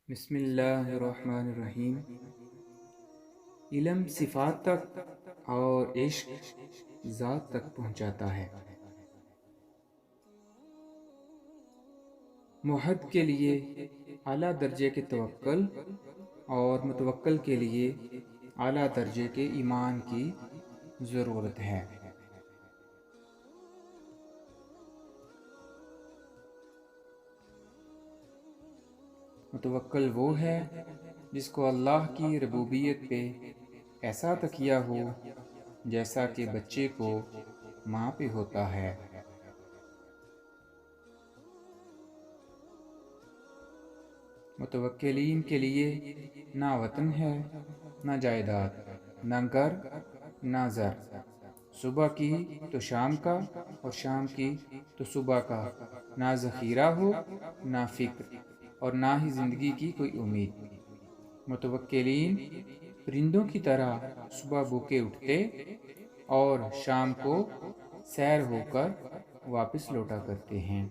بسم اللہ الرحمن الرحیم۔ علم صفات تک اور عشق ذات تک پہنچاتا ہے۔ موحد کے لیے اعلیٰ درجے کے توکل اور متوکل کے لیے اعلیٰ درجے کے ایمان کی ضرورت ہے۔ متوکل وہ ہے جس کو اللہ کی ربوبیت پہ ایسا تکیہ ہو جیسا کہ بچے کو ماں پہ ہوتا ہے۔ متوکلین کے لیے نہ وطن ہے، نہ جائیداد، نہ گھر، نہ زر، صبح کی تو شام کا اور شام کی تو صبح کا، نہ ذخیرہ ہو، نہ فکر اور نہ ہی زندگی کی کوئی امید۔ متوکلین پرندوں کی طرح صبح بھوکے اٹھتے اور شام کو سیر ہو کر واپس لوٹا کرتے ہیں۔